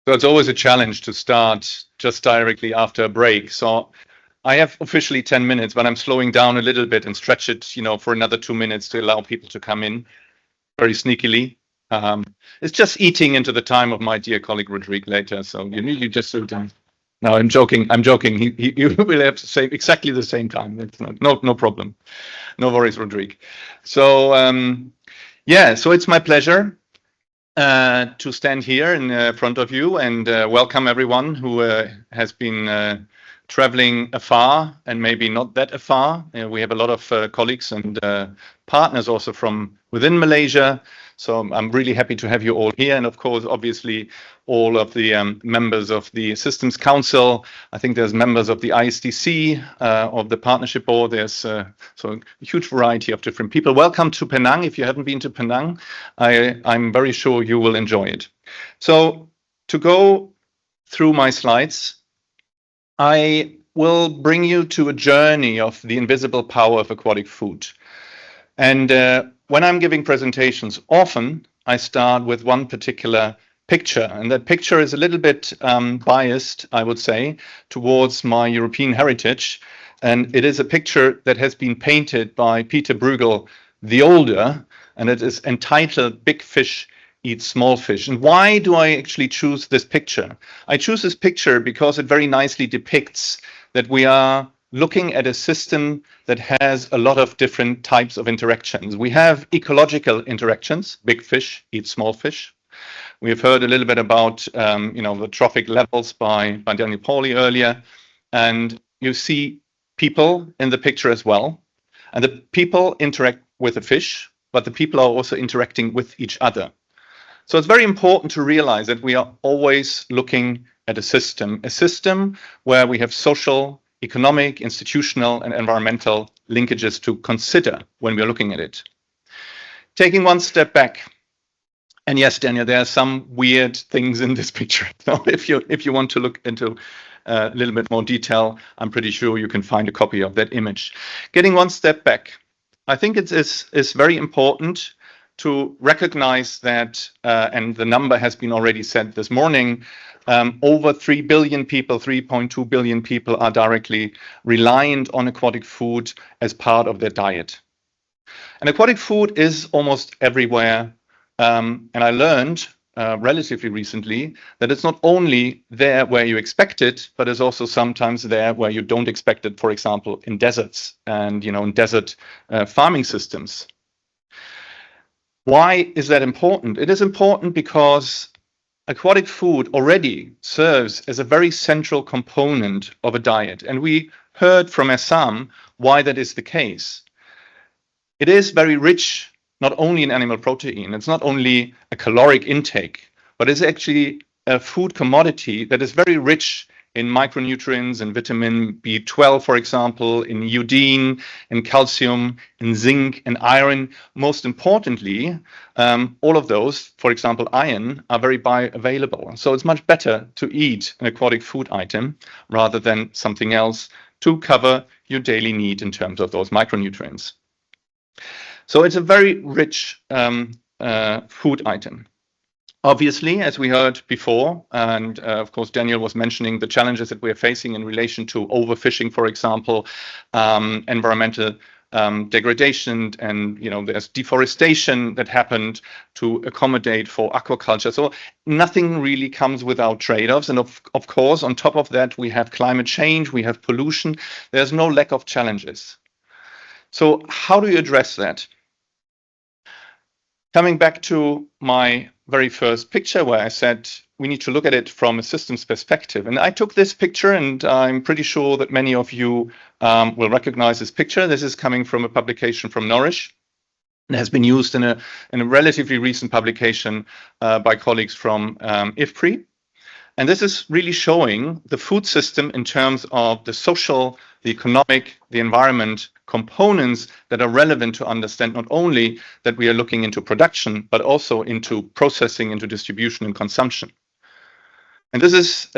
So it's always a challenge to start just directly after a break. So I have officially 10 minutes, but I'm slowing down a little bit and stretch it, for another 2 minutes to allow people to come in very sneakily. It's just eating into the time of my dear colleague Rodrigue later. So you just sit down. No, I'm joking. I'm joking. You will have to say exactly the same time. It's no problem. No worries, Rodrigue. So so it's my pleasure to stand here in front of you and welcome everyone who has been traveling afar and maybe not that afar. We have a lot of colleagues and partners also from within Malaysia. So I'm really happy to have you all here. And of course, obviously, all of the members of the Systems Council. I think there's members of the ISDC, of the Partnership Board. There's so a huge variety of different people. Welcome to Penang. If you haven't been to Penang, I'm very sure you will enjoy it. So to go through my slides, I will bring you to a journey of the invisible power of aquatic food. And when I'm giving presentations, often I start with one particular picture, and that picture is a little bit biased, I would say, towards my European heritage. And it is a picture that has been painted by Peter Bruegel the Older, and it is entitled Big Fish Eat Small Fish. And why do I actually choose this picture? I choose this picture because it very nicely depicts that we are looking at a system that has a lot of different types of interactions. We have ecological interactions. Big fish eat small fish. We have heard a little bit about the trophic levels by Daniel Pauly earlier, and you see people in the picture as well. And the people interact with the fish, but the people are also interacting with each other. So it's very important to realize that we are always looking at a system where we have social, economic, institutional, and environmental linkages to consider when we're looking at it. Taking one step back, and yes, Daniel, there are some weird things in this picture. So if you want to look into a little bit more detail, I'm pretty sure you can find a copy of that image. Getting one step back, I think it's very important to recognize that, and the number has been already said this morning, over 3 billion people, 3.2 billion people are directly reliant on aquatic food as part of their diet. And aquatic food is almost everywhere. And I learned relatively recently that it's not only there where you expect it, but it's also sometimes there where you don't expect it, for example, in deserts and in desert farming systems. Why is that important? It is important because aquatic food already serves as a very central component of a diet. And we heard from Essam why that is the case. It is very rich, not only in animal protein, it's not only a caloric intake, but it's actually a food commodity that is very rich in micronutrients, in vitamin B12, for example, in iodine, in calcium, in zinc, and iron. Most importantly, all of those, for example, iron, are very bioavailable. So it's much better to eat an aquatic food item rather than something else to cover your daily need in terms of those micronutrients. So it's a very rich food item. Obviously, as we heard before, and of course, Daniel was mentioning the challenges that we're facing in relation to overfishing, for example, environmental degradation, and there's deforestation that happened to accommodate for aquaculture. So nothing really comes without trade-offs. And of course, on top of that, we have climate change, we have pollution. There's no lack of challenges. So how do you address that? Coming back to my very first picture where I said we need to look at it from a systems perspective. And I took this picture, and I'm pretty sure that many of you will recognize this picture. This is coming from a publication from Norwich. It has been used in a relatively recent publication by colleagues from IFPRI. And this is really showing the food system in terms of the social, the economic, the environment components that are relevant to understand not only that we are looking into production, but also into processing, into distribution and consumption. And this is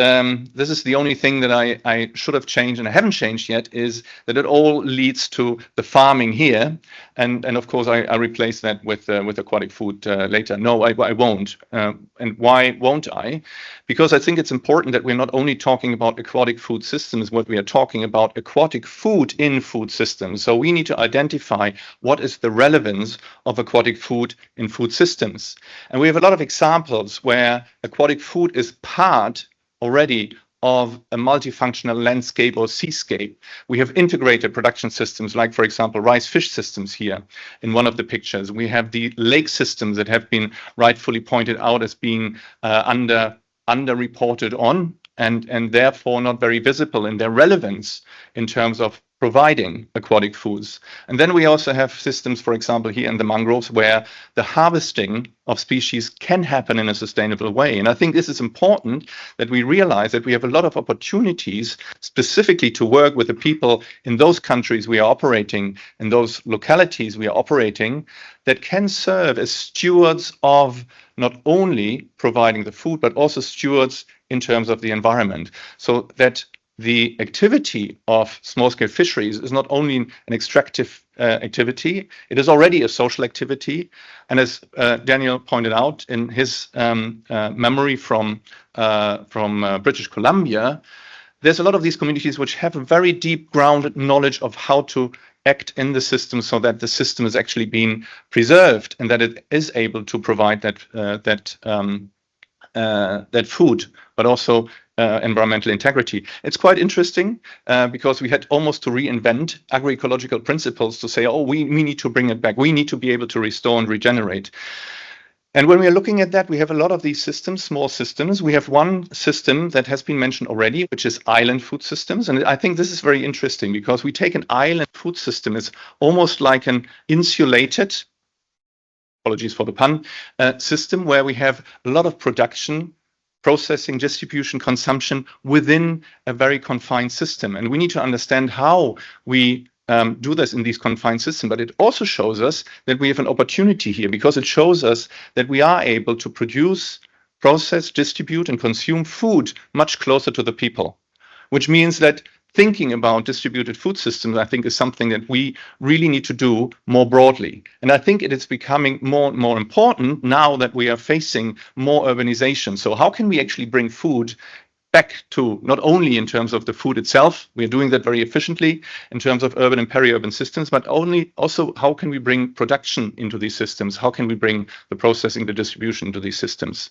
the only thing that I should have changed and I haven't changed yet, is that it all leads to the farming here. And of course, I replace that with aquatic food later. No, I won't. And why won't I? Because I think it's important that we're not only talking about aquatic food systems, but we are talking about aquatic food in food systems. So we need to identify what is the relevance of aquatic food in food systems. And we have a lot of examples where aquatic food is part already of a multifunctional landscape or seascape. We have integrated production systems like, for example, rice fish systems here in one of the pictures. We have the lake systems that have been rightfully pointed out as being underreported on and therefore not very visible in their relevance in terms of providing aquatic foods. And then we also have systems, for example, here in the mangroves, where the harvesting of species can happen in a sustainable way. And I think this is important that we realize that we have a lot of opportunities specifically to work with the people in those countries we are operating, in those localities we are operating, that can serve as stewards of not only providing the food, but also stewards in terms of the environment, so that the activity of small-scale fisheries is not only an extractive activity, it is already a social activity. And as Daniel pointed out in his memory from British Columbia, there's a lot of these communities which have a very deep grounded knowledge of how to act in the system so that the system is actually being preserved and that it is able to provide that food, but also environmental integrity. It's quite interesting because we had almost to reinvent agroecological principles to say, oh, we need to bring it back. We need to be able to restore and regenerate. And when we are looking at that, we have a lot of these systems, small systems. We have one system that has been mentioned already, which is island food systems. And I think this is very interesting because we take an island food system as almost like an insulated, apologies for the pun, system where we have a lot of production, processing, distribution, consumption within a very confined system. And we need to understand how we do this in these confined systems. But it also shows us that we have an opportunity here because it shows us that we are able to produce, process, distribute, and consume food much closer to the people, which means that thinking about distributed food systems, I think, is something that we really need to do more broadly. And I think it is becoming more and more important now that we are facing more urbanization. So how can we actually bring food back to not only in terms of the food itself, we are doing that very efficiently in terms of urban and peri-urban systems, but also how can we bring production into these systems? How can we bring the processing, the distribution into these systems?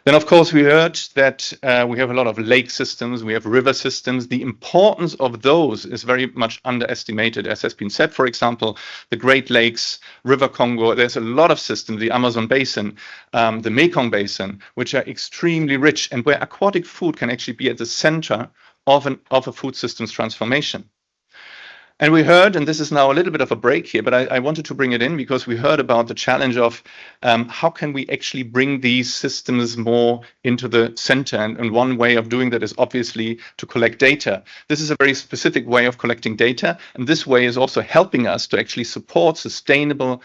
Then, of course, we heard that we have a lot of lake systems, we have river systems. The importance of those is very much underestimated, as has been said. For example, the Great Lakes, River Congo, there's a lot of systems, the Amazon Basin, the Mekong Basin, which are extremely rich and where aquatic food can actually be at the center of a food systems transformation. And we heard, and this is now a little bit of a break here, but I wanted to bring it in because we heard about the challenge of how can we actually bring these systems more into the center. And one way of doing that is obviously to collect data. This is a very specific way of collecting data. And this way is also helping us to actually support sustainable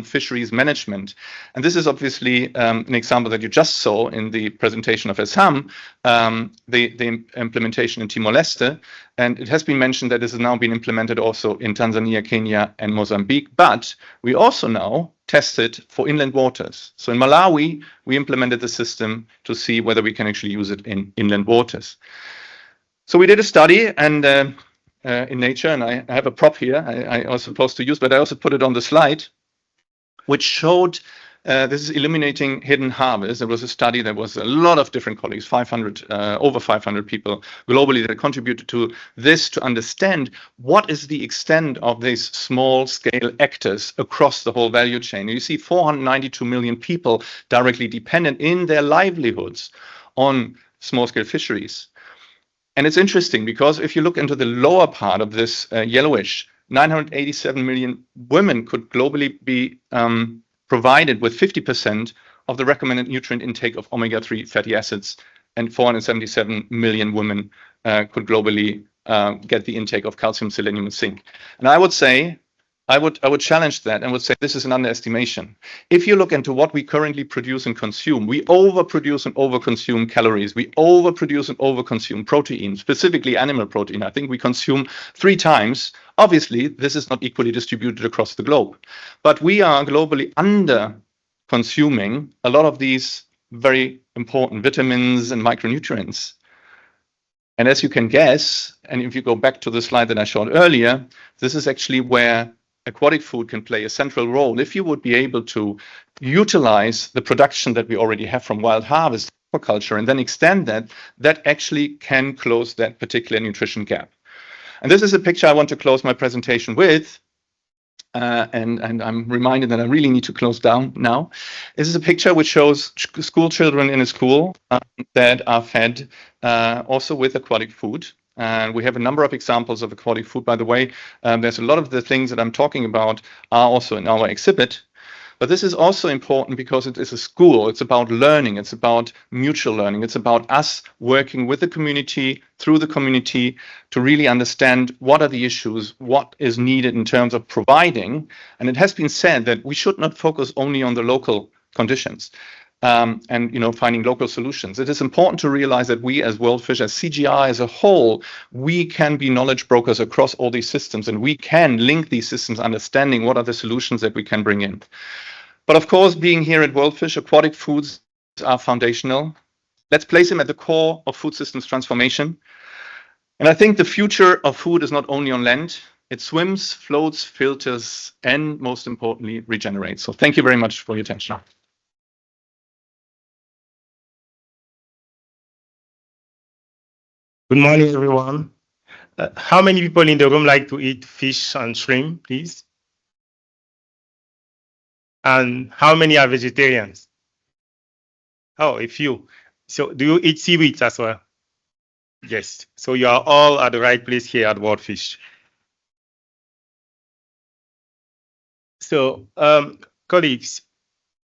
fisheries management. And this is obviously an example that you just saw in the presentation of Essam, the implementation in Timor-Leste. And it has been mentioned that this has now been implemented also in Tanzania, Kenya, and Mozambique. But we also now test it for inland waters. So in Malawi, we implemented the system to see whether we can actually use it in inland waters. So we did a study and in Nature, and I have a prop here I was supposed to use, but I also put it on the slide, which showed this is eliminating hidden harvest. There was a study that was a lot of different colleagues, over 500 people globally that contributed to this to understand what is the extent of these small-scale actors across the whole value chain. You see 492 million people directly dependent in their livelihoods on small-scale fisheries. And it's interesting because if you look into the lower part of this yellowish, 987 million women could globally be provided with 50% of the recommended nutrient intake of omega-3 fatty acids, and 477 million women could globally get the intake of calcium, selenium, and zinc. And I would say I would challenge that and would say this is an underestimation. If you look into what we currently produce and consume, we overproduce and overconsume calories. We overproduce and overconsume protein, specifically animal protein. I think we consume 3 times. Obviously, this is not equally distributed across the globe, but we are globally under consuming a lot of these very important vitamins and micronutrients. And as you can guess, and if you go back to the slide that I showed earlier, this is actually where aquatic food can play a central role. If you would be able to utilize the production that we already have from wild harvest aquaculture and then extend that, that actually can close that particular nutrition gap. And this is a picture I want to close my presentation with. And I'm reminded that I really need to close down now. This is a picture which shows school children in a school that are fed also with aquatic food. And we have a number of examples of aquatic food, by the way. There's a lot of the things that I'm talking about are also in our exhibit. But this is also important because it is a school. It's about learning. It's about mutual learning. It's about us working with the community, through the community, to really understand what are the issues, what is needed in terms of providing. And it has been said that we should not focus only on the local conditions and finding local solutions. It is important to realize that we as WorldFish, as CGI as a whole, we can be knowledge brokers across all these systems, and we can link these systems, understanding what are the solutions that we can bring in. But of course, being here at WorldFish, aquatic foods are foundational. Let's place them at the core of food systems transformation. And I think the future of food is not only on land. It swims, floats, filters, and most importantly, regenerates. So thank you very much for your attention. Good morning, everyone. How many people in the room like to eat fish and shrimp, please? And how many are vegetarians? Oh, a few. So do you eat seaweeds as well? Yes. So you are all at the right place here at WorldFish. So, colleagues,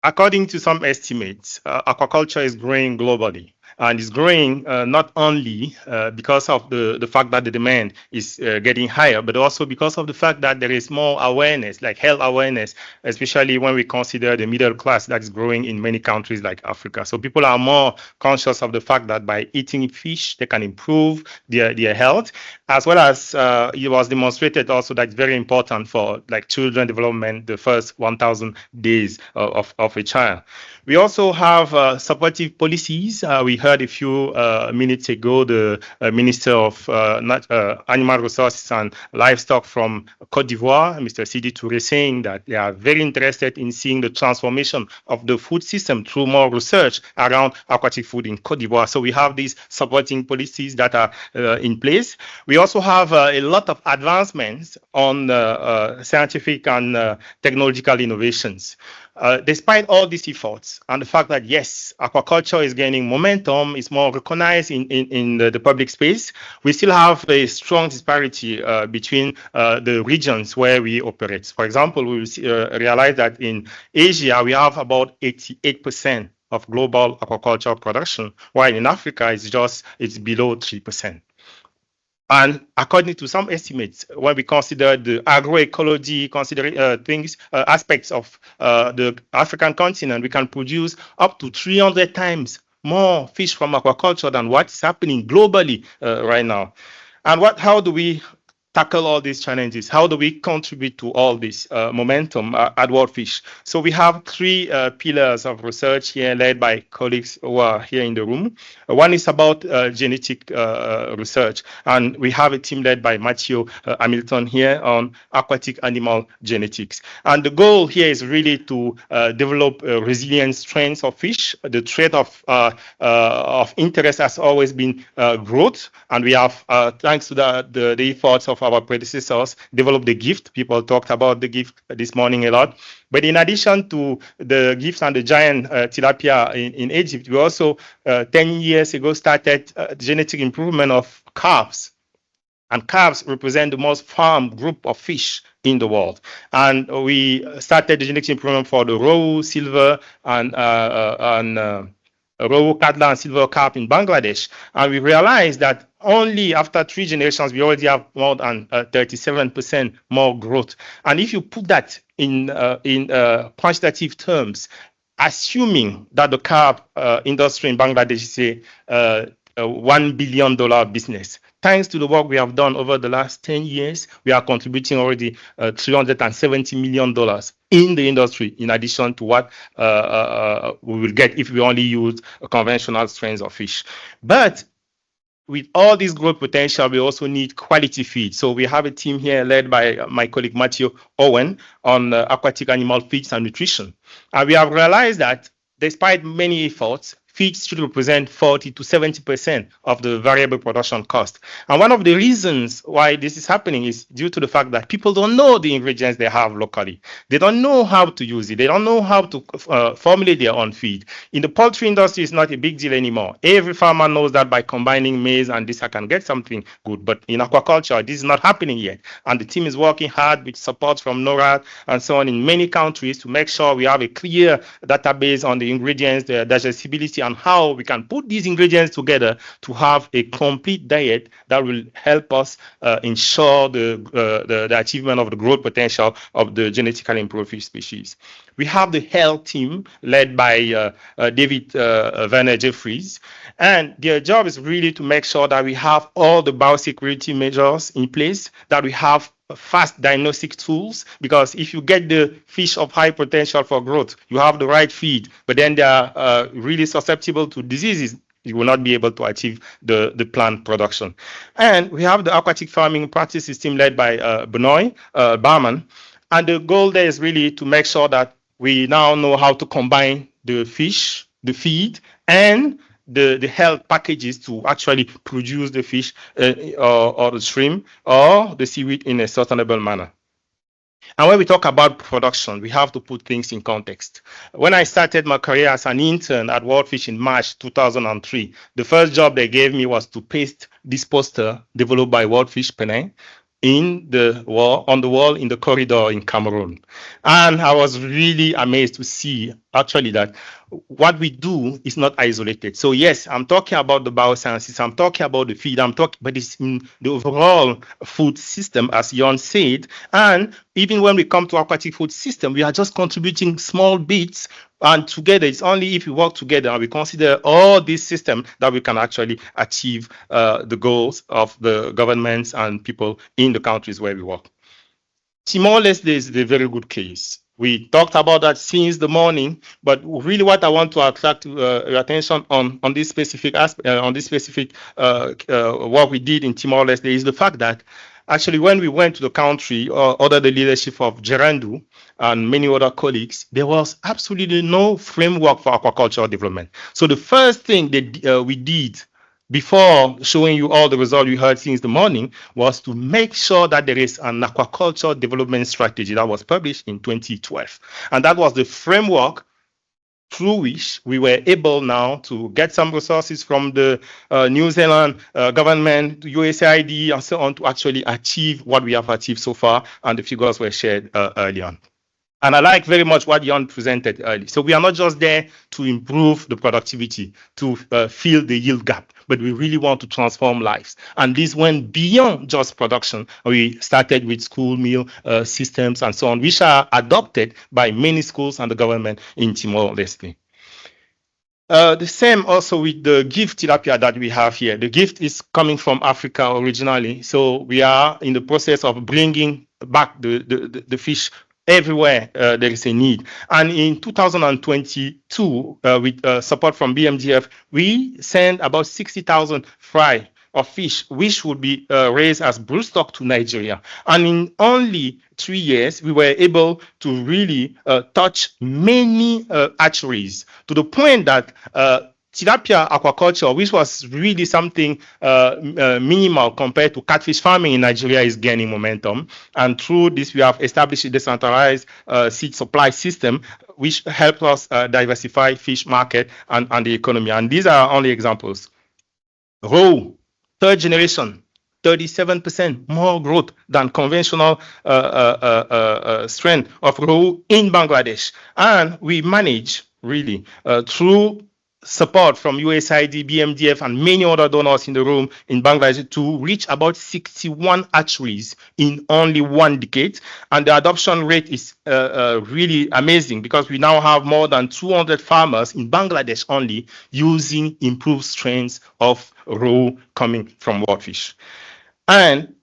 according to some estimates, aquaculture is growing globally. And it's growing not only because of the fact that the demand is getting higher, but also because of the fact that there is more awareness, like health awareness, especially when we consider the middle class that is growing in many countries like Africa. So people are more conscious of the fact that by eating fish, they can improve their health, as well as it was demonstrated also that it's very important for like children development, the first 1,000 days of a child. We also have supportive policies. We heard a few minutes ago the Minister of Animal Resources and Livestock from Côte d'Ivoire, Mr. Sidi Touré, saying that they are very interested in seeing the transformation of the food system through more research around aquatic food in Côte d'Ivoire. So we have these supporting policies that are in place. We also have a lot of advancements on scientific and technological innovations. Despite all these efforts and the fact that, yes, aquaculture is gaining momentum, it's more recognized in the public space, we still have a strong disparity between the regions where we operate. For example, we realize that in Asia, we have about 88% of global aquaculture production, while in Africa, it's below 3%. And according to some estimates, when we consider the agroecology, aspects of the African continent, we can produce up to 300 times more fish from aquaculture than what's happening globally right now. And how do we tackle all these challenges? How do we contribute to all this momentum at WorldFish? So we have 3 pillars of research here led by colleagues who are here in the room. One is about genetic research, and we have a team led by Matthew Hamilton here on aquatic animal genetics. And the goal here is really to develop resilient strains of fish. The trait of interest has always been growth, and we have, thanks to the efforts of our predecessors, developed the gift. People talked about the gift this morning a lot. But in addition to the gifts and the giant tilapia in Egypt, we also 10 years ago started genetic improvement of carps. And carps represent the most farmed group of fish in the world. And we started the genetic improvement for the roe, silver, and roe, catla, and silver carp in Bangladesh. And we realized that only after 3 generations, we already have more than 37% more growth. And if you put that in quantitative terms, assuming that the carp industry in Bangladesh is a $1 billion business, thanks to the work we have done over the last 10 years, we are contributing already $370 million in the industry, in addition to what we will get if we only use conventional strains of fish. But with all this growth potential, we also need quality feed. So we have a team here led by my colleague Matthew Owen on aquatic animal feeds and nutrition. And we have realized that despite many efforts, feeds should represent 40 to 70% of the variable production cost. And one of the reasons why this is happening is due to the fact that people don't know the ingredients they have locally. They don't know how to use it. They don't know how to formulate their own feed. In the poultry industry, it's not a big deal anymore. Every farmer knows that by combining maize and this, I can get something good. But in aquaculture, this is not happening yet. And the team is working hard with support from NORAD and so on in many countries to make sure we have a clear database on the ingredients, the digestibility, and how we can put these ingredients together to have a complete diet that will help us ensure the achievement of the growth potential of the genetically improved fish species. We have the health team led by David Werner Jeffries, and their job is really to make sure that we have all the biosecurity measures in place, that we have fast diagnostic tools, because if you get the fish of high potential for growth, you have the right feed, but then they are really susceptible to diseases, you will not be able to achieve the planned production. And we have the aquatic farming practice system led by Benoit Barman. And the goal there is really to make sure that we now know how to combine the fish, the feed, and the health packages to actually produce the fish or the shrimp or the seaweed in a sustainable manner. And when we talk about production, we have to put things in context. When I started my career as an intern at WorldFish in March 2003, the first job they gave me was to paste this poster developed by WorldFish Penang on the wall in the corridor in Cameroon. And I was really amazed to see actually that what we do is not isolated. So yes, I'm talking about the biosciences, I'm talking about the feed, but it's in the overall food system, as Jörn said. And even when we come to aquatic food system, we are just contributing small bits, and together, it's only if we work together and we consider all these systems that we can actually achieve the goals of the governments and people in the countries where we work. Timor-Leste is a very good case. We talked about that since the morning, but really what I want to attract your attention on this specific aspect, what we did in Timor-Leste is the fact that actually when we went to the country under the leadership of Gerandu and many other colleagues, there was absolutely no framework for aquaculture development. So the first thing that we did before showing you all the results we heard since the morning was to make sure that there is an aquaculture development strategy that was published in 2012. And that was the framework through which we were able now to get some resources from the New Zealand government, USAID, and so on to actually achieve what we have achieved so far. And the figures were shared early on. And I like very much what Jörn presented earlier. So we are not just there to improve the productivity, to fill the yield gap, but we really want to transform lives. And this went beyond just production. We started with school meal systems and so on, which are adopted by many schools and the government in Timor-Leste. The same also with the gift tilapia that we have here. The gift is coming from Africa originally. So we are in the process of bringing back the fish everywhere there is a need. And in 2022, with support from BMGF, we sent about 60,000 fry of fish, which would be raised as broodstock to Nigeria. And in only 3 years, we were able to really touch many hatcheries to the point that tilapia aquaculture, which was really something minimal compared to catfish farming in Nigeria, is gaining momentum. And through this, we have established a decentralized seed supply system, which helps us diversify fish market and the economy. And these are only examples. Roe, third generation, 37% more growth than conventional strain of roe in Bangladesh. And we manage really through support from USAID, BMDF, and many other donors in the room in Bangladesh to reach about 61 hatcheries in only 1 decade. And the adoption rate is really amazing because we now have more than 200 farmers in Bangladesh only using improved strains of roe coming from WorldFish. And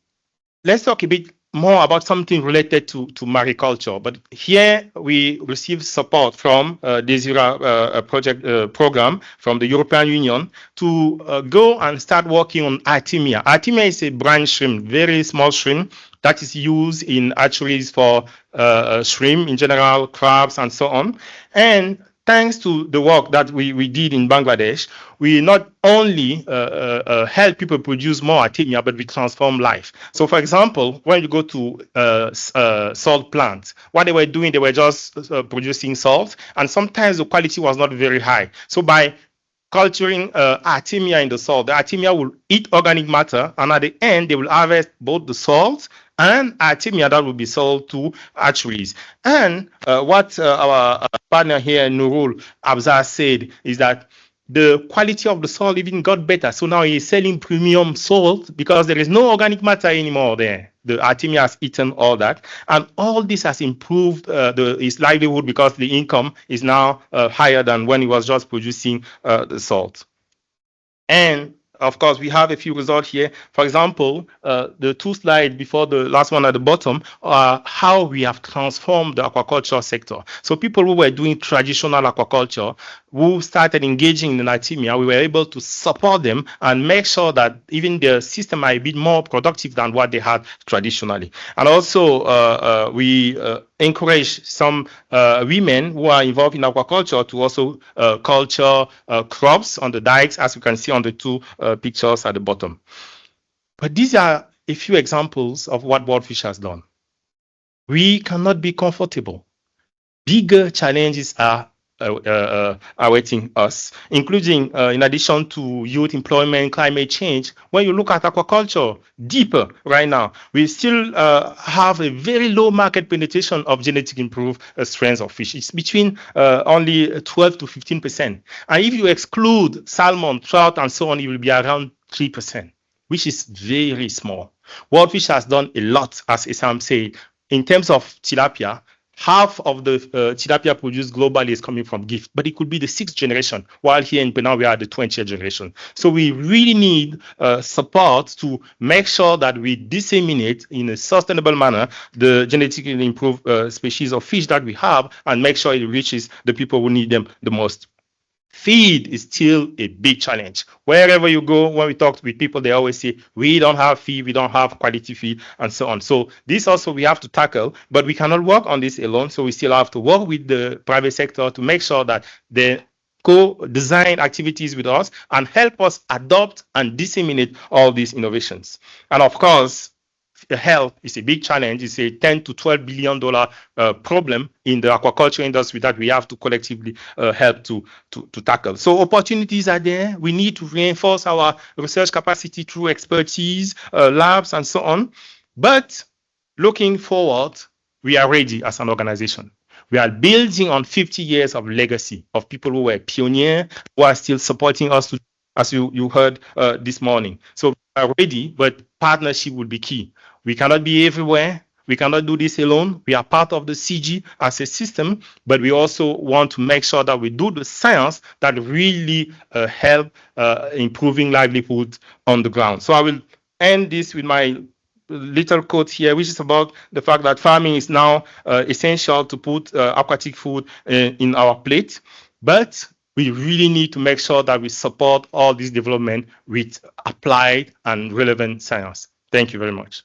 let's talk a bit more about something related to mariculture. But here we receive support from Desira program from the European Union to go and start working on Artemia. Artemia is a brine shrimp, very small shrimp that is used in hatcheries for shrimp in general, crabs, and so on. And thanks to the work that we did in Bangladesh, we not only help people produce more Artemia, but we transform life. So, for example, when you go to salt plants, what they were doing, they were just producing salt, and sometimes the quality was not very high. So, by culturing Artemia in the salt, the Artemia will eat organic matter, and at the end, they will harvest both the salt and Artemia that will be sold to hatcheries. And what our partner here, Nurul Abzar, said is that the quality of the salt even got better. So now he's selling premium salt because there is no organic matter anymore there. The Artemia has eaten all that. And all this has improved his livelihood because the income is now higher than when he was just producing the salt. And of course, we have a few results here. For example, the 2 slides before the last one at the bottom are how we have transformed the aquaculture sector. So people who were doing traditional aquaculture, who started engaging in Artemia, we were able to support them and make sure that even their system are a bit more productive than what they had traditionally. And also, we encourage some women who are involved in aquaculture to also culture crops on the dikes, as you can see on the 2 pictures at the bottom. But these are a few examples of what WorldFish has done. We cannot be comfortable. Bigger challenges are awaiting us, including in addition to youth employment, climate change. When you look at aquaculture deeper right now, we still have a very low market penetration of genetic improved strains of fish. It's between only 12 to 15%. And if you exclude salmon, trout, and so on, it will be around 3%, which is very small. WorldFish has done a lot, as Isam said, in terms of tilapia. Half of the tilapia produced globally is coming from gift, but it could be the 6th generation, while here in Penang we are the 20th generation. So we really need support to make sure that we disseminate in a sustainable manner the genetically improved species of fish that we have and make sure it reaches the people who need them the most. Feed is still a big challenge. Wherever you go, when we talk with people, they always say, we don't have feed, we don't have quality feed, and so on. So this also we have to tackle, but we cannot work on this alone. So we still have to work with the private sector to make sure that they co-design activities with us and help us adopt and disseminate all these innovations. And of course, health is a big challenge. It's a $10 to $12 billion problem in the aquaculture industry that we have to collectively help to tackle. So opportunities are there. We need to reinforce our research capacity through expertise, labs, and so on. But looking forward, we are ready as an organization. We are building on 50 years of legacy of people who were pioneers, who are still supporting us, as you heard this morning. So we are ready, but partnership will be key. We cannot be everywhere. We cannot do this alone. We are part of the CG as a system, but we also want to make sure that we do the science that really help improving livelihood on the ground. So I will end this with my little quote here, which is about the fact that farming is now essential to put aquatic food in our plate, but we really need to make sure that we support all this development with applied and relevant science. Thank you very much.